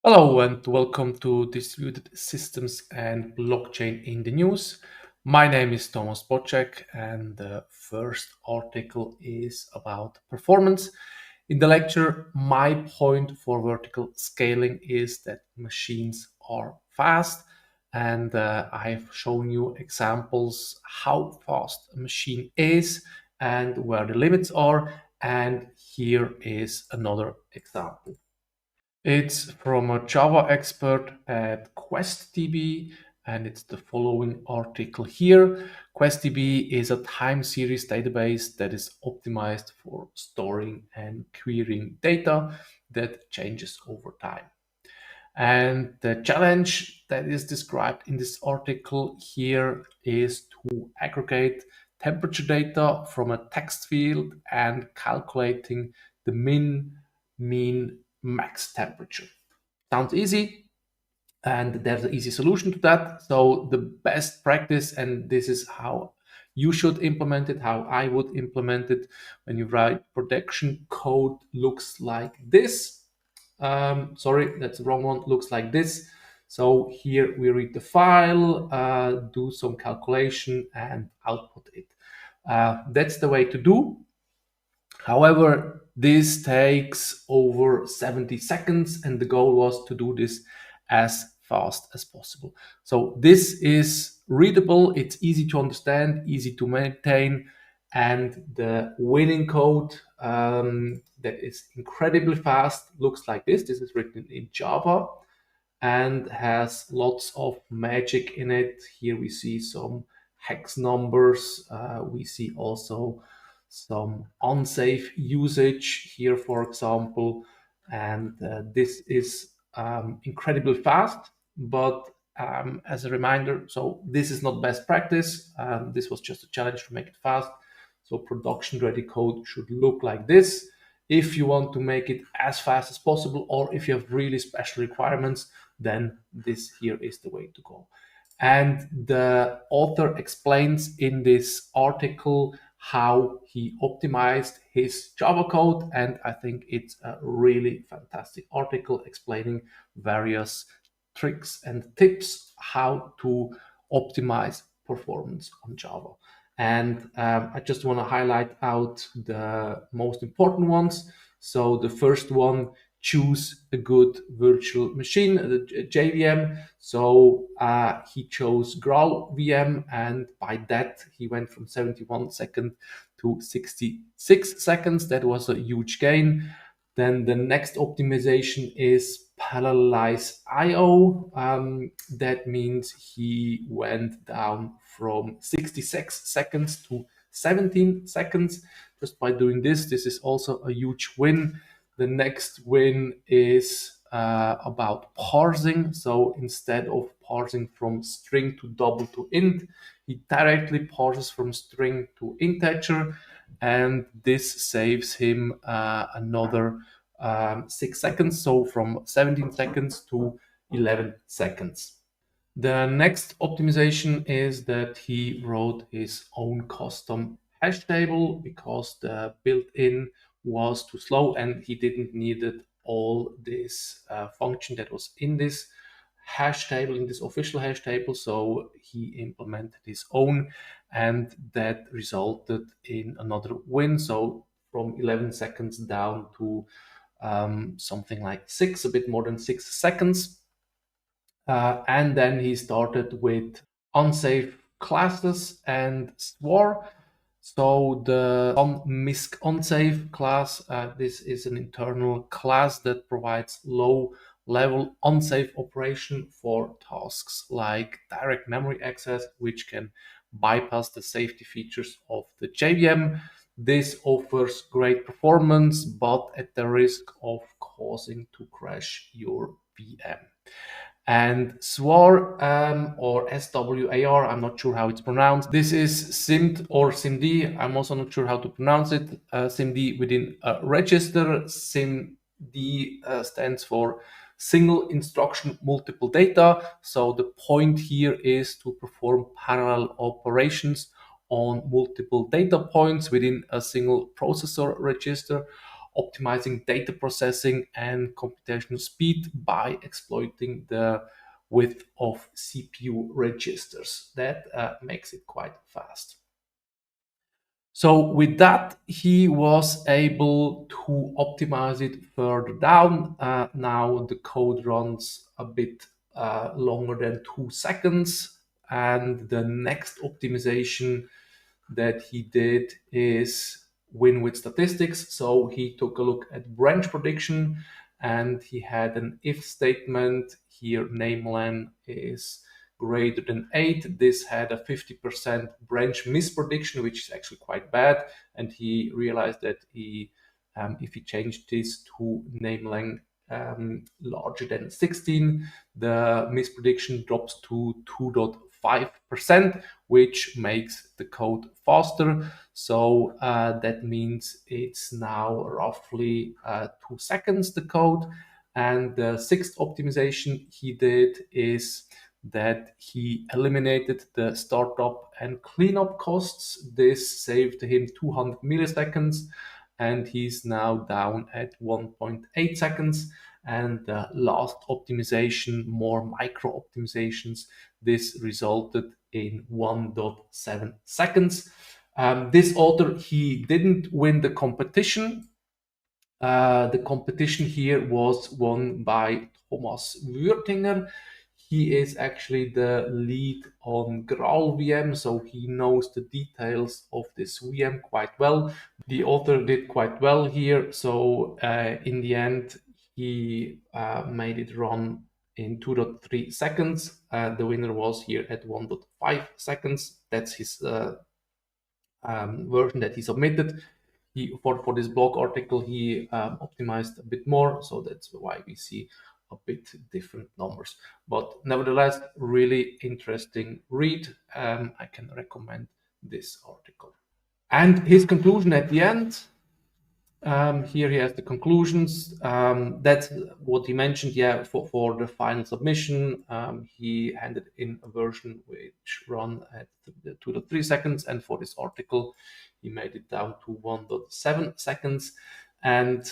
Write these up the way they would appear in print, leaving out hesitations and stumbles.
Hello and welcome to Distributed Systems and Blockchain in the News. My name is Thomas Bocek, and the first article is about performance. In the lecture, my point for vertical scaling is that machines are fast, and I've shown you examples how fast a machine is and where the limits are. And here is another example. It's from a Java expert at QuestDB, and it's the following article here. QuestDB is a time series database that is optimized for storing and querying data that changes over time. And the challenge that is described in this article here is to aggregate temperature data from a text field and calculating the min, mean, max temperature. Sounds easy, and there's an easy solution to that. So the best practice, and this is how you should implement it, how I would implement it when you write production code, looks like this. Sorry, that's the wrong one. Looks like this. So here we read the file, do some calculation, and output it. That's the way to do. However, this takes over 70 seconds, and the goal was to do this as fast as possible. So this is readable, it's easy to understand, easy to maintain, and the winning code that is incredibly fast looks like this. This is written in Java and has lots of magic in it. Here we see some hex numbers. We see also some unsafe usage here, for example. And this is incredibly fast, but as a reminder, so this is not best practice. This was just a challenge to make it fast. So production ready code should look like this. If you want to make it as fast as possible, or if you have really special requirements, then this here is the way to go. And the author explains in this article how he optimized his Java code. And I think it's a really fantastic article explaining various tricks and tips how to optimize performance on Java. And I just want to highlight out the most important ones. So the first one, choose a good virtual machine, the JVM. So he chose GraalVM, and by that he went from 71 seconds to 66 seconds. That was a huge gain. Then the next optimization is parallelize IO. That means he went down from 66 seconds to 17 seconds. Just by doing this, this is also a huge win. The next win is about parsing. So instead of parsing from string to double to int, he directly parses from string to integer, and this saves him another 6 seconds. So from 17 seconds to 11 seconds. The next optimization is that he wrote his own custom hash table because the built-in was too slow and he didn't needed all this function that was in this hash table, in this official hash table. So he implemented his own, and that resulted in another win. So from 11 seconds down to something like a bit more than 6 seconds. And then he started with unsafe classes and swore. So the misc unsafe class, this is an internal class that provides low level unsafe operation for tasks like direct memory access, which can bypass the safety features of the JVM. This offers great performance, but at the risk of causing to crash your VM. And SWAR or SWAR, I'm not sure how it's pronounced. This is SIMD or SIMD. I'm also not sure how to pronounce it. SIMD within a register. SIMD stands for single instruction multiple data. So the point here is to perform parallel operations on multiple data points within a single processor register. optimizing data processing and computational speed by exploiting the width of CPU registers. That makes it quite fast. So with that, he was able to optimize it further down. Now the code runs a bit longer than 2 seconds. And the next optimization that he did is win with statistics. So he took a look at branch prediction and he had an if statement. Here, namelen is greater than 8. This had a 50% branch misprediction, which is actually quite bad. And he realized that if he changed this to namelen larger than 16, the misprediction drops to 2.5%, which makes the code faster. So that means it's now roughly 2 seconds, the code. And the sixth optimization he did is that he eliminated the startup and cleanup costs. This saved him 200 milliseconds, and he's now down at 1.8 seconds. And the last optimization, more micro optimizations, this resulted in 1.7 seconds. This author, he didn't win the competition. The competition here was won by Thomas Würtinger. He is actually the lead on GraalVM, so he knows the details of this VM quite well. The author did quite well here, so in the end, he made it run in 2.3 seconds. The winner was here at 1.5 seconds. That's his version that he submitted. For this blog article, he optimized a bit more, so that's why we see a bit different numbers. But nevertheless, really interesting read. I can recommend this article. And his conclusion at the end. Here he has the conclusions. That's what he mentioned. Yeah, for the final submission, he handed in a version which run at 2.3 seconds, and for this article, he made it down to 1.7 seconds. And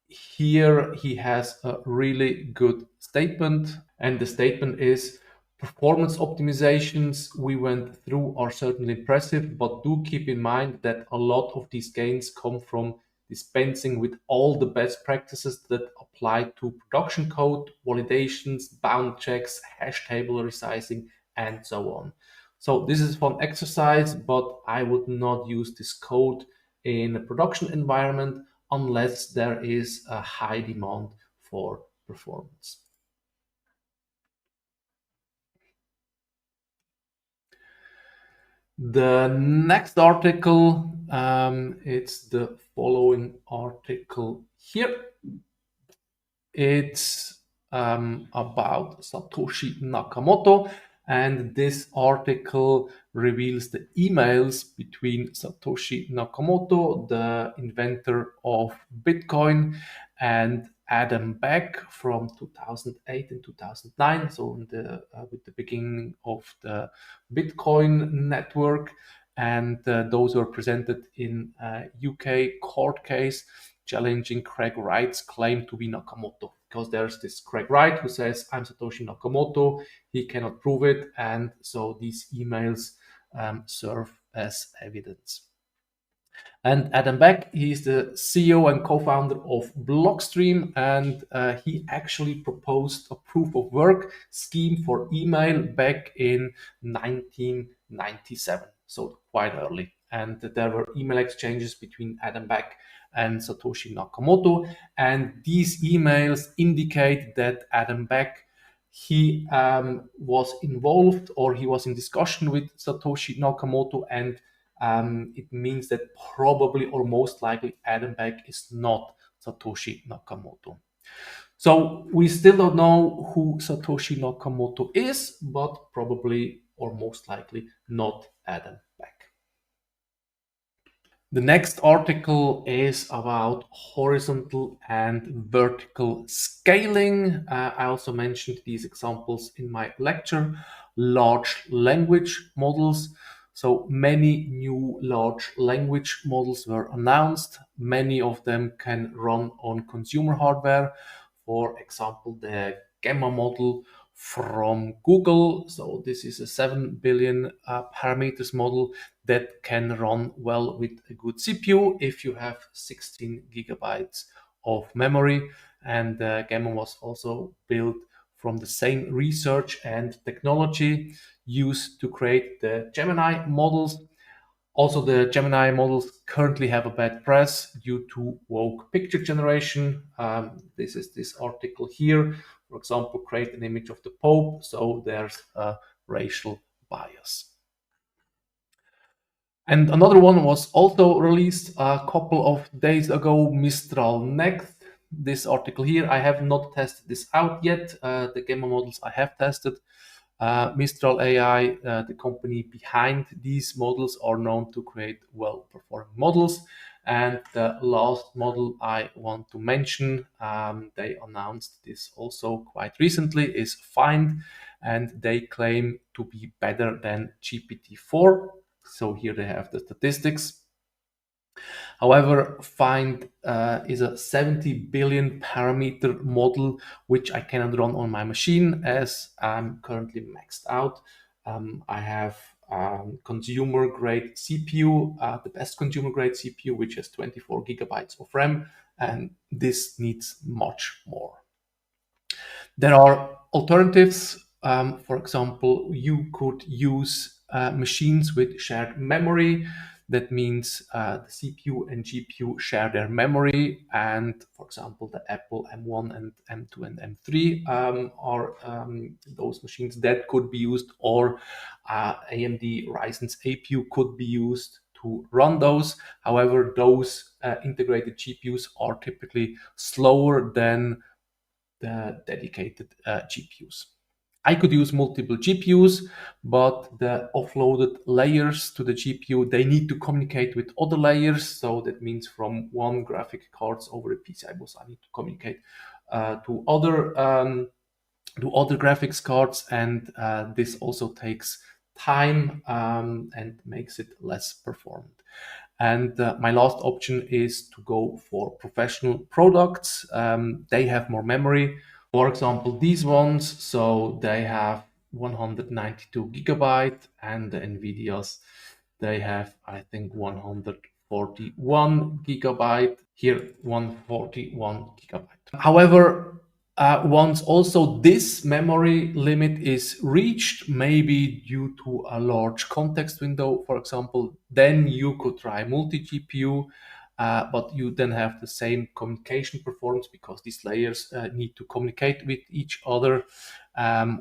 here he has a really good statement, and the statement is: performance optimizations we went through are certainly impressive, but do keep in mind that a lot of these gains come from dispensing with all the best practices that apply to production code, validations, bound checks, hash table resizing, and so on. So this is a fun exercise, but I would not use this code in a production environment unless there is a high demand for performance. The next article, it's the following article here. It's about Satoshi Nakamoto, and this article reveals the emails between Satoshi Nakamoto, the inventor of Bitcoin, and Adam Back from 2008 and 2009, so with the beginning of the Bitcoin network. And those were presented in a UK court case challenging Craig Wright's claim to be Nakamoto. Because there's this Craig Wright who says, I'm Satoshi Nakamoto, he cannot prove it, and so these emails serve as evidence. And Adam Back, he's the CEO and co-founder of Blockstream, and he actually proposed a proof of work scheme for email back in 1997, so quite early. And there were email exchanges between Adam Back and Satoshi Nakamoto, and these emails indicate that Adam Back, he was involved, or he was in discussion with Satoshi Nakamoto, and it means that probably or most likely Adam Back is not Satoshi Nakamoto. So we still don't know who Satoshi Nakamoto is, but probably or most likely not Adam Back. The next article is about horizontal and vertical scaling. I also mentioned these examples in my lecture. Large language models. So many new large language models were announced. Many of them can run on consumer hardware. For example, the Gamma model from Google. So this is a 7 billion parameters model that can run well with a good CPU if you have 16 gigabytes of memory. And Gamma was also built from the same research and technology used to create the Gemini models. Also, the Gemini models currently have a bad press due to woke picture generation. This is this article here. For example, create an image of the Pope, so there's a racial bias. And another one was also released a couple of days ago, Mistral Next. This article here, I have not tested this out yet. The Gamma models I have tested. Mistral AI, the company behind these models, are known to create well-performing models. And the last model I want to mention, they announced this also quite recently, is Find, and they claim to be better than GPT-4. So here they have the statistics. However, Find is a 70 billion parameter model, which I cannot run on my machine as I'm currently maxed out. I have consumer grade CPU, the best consumer grade CPU, which has 24 gigabytes of RAM, and this needs much more. There are alternatives. For example, you could use machines with shared memory. That means the CPU and GPU share their memory. And for example, the Apple M1 and M2 and M3 are those machines that could be used, or AMD Ryzen's APU could be used to run those. However, those integrated GPUs are typically slower than the dedicated GPUs. I could use multiple GPUs, but the offloaded layers to the GPU, they need to communicate with other layers. So that means from one graphic cards over a PCI bus, I need to communicate to other graphics cards, and this also takes time and makes it less performant. And my last option is to go for professional products. They have more memory. For example, these ones, so they have 192 gigabyte, and the NVIDIA's, they have, I think, 141 gigabyte. Here, 141 gigabyte. However, once also this memory limit is reached, maybe due to a large context window, for example, then you could try multi-GPU, but you then have the same communication performance because these layers need to communicate with each other.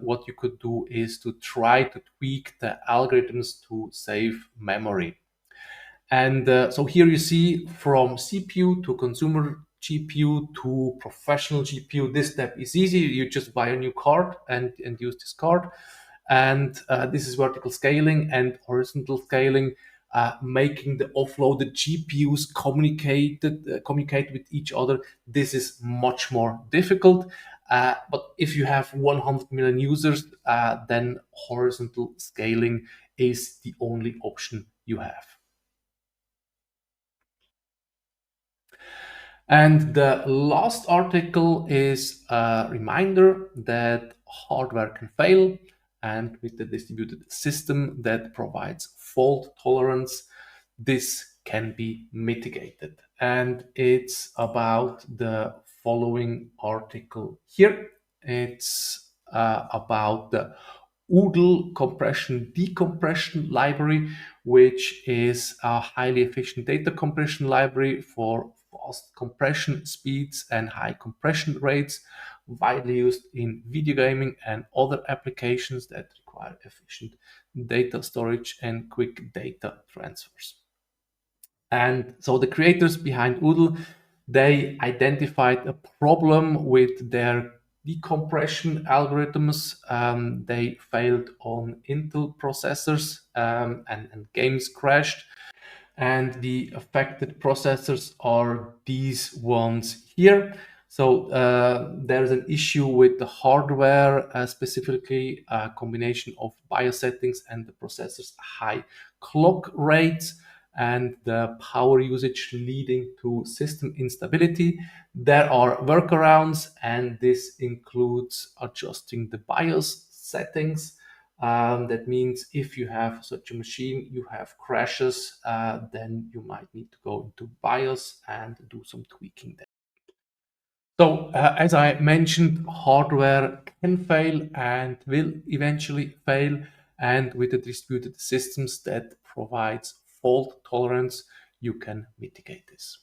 What you could do is to try to tweak the algorithms to save memory. And so here you see from CPU to consumer GPU to professional GPU, this step is easy. You just buy a new card and use this card. And this is vertical scaling and horizontal scaling, making the offloaded GPUs communicate with each other. This is much more difficult. But if you have 100 million users, then horizontal scaling is the only option you have. And the last article is a reminder that hardware can fail, and with the distributed system that provides fault tolerance, this can be mitigated. And it's about the following article here. It's about the OODLE compression decompression library, which is a highly efficient data compression library for fast compression speeds and high compression rates, widely used in video gaming and other applications that require efficient data storage and quick data transfers. And so the creators behind OODLE, they identified a problem with their decompression algorithms. They failed on Intel processors, and games crashed. And the affected processors are these ones here. So there's an issue with the hardware, specifically a combination of BIOS settings and the processor's high clock rates and the power usage leading to system instability. There are workarounds, and this includes adjusting the BIOS settings. That means if you have such a machine, you have crashes, then you might need to go into BIOS and do some tweaking there. So, as I mentioned, hardware can fail and will eventually fail. And with the distributed systems that provides fault tolerance, you can mitigate this.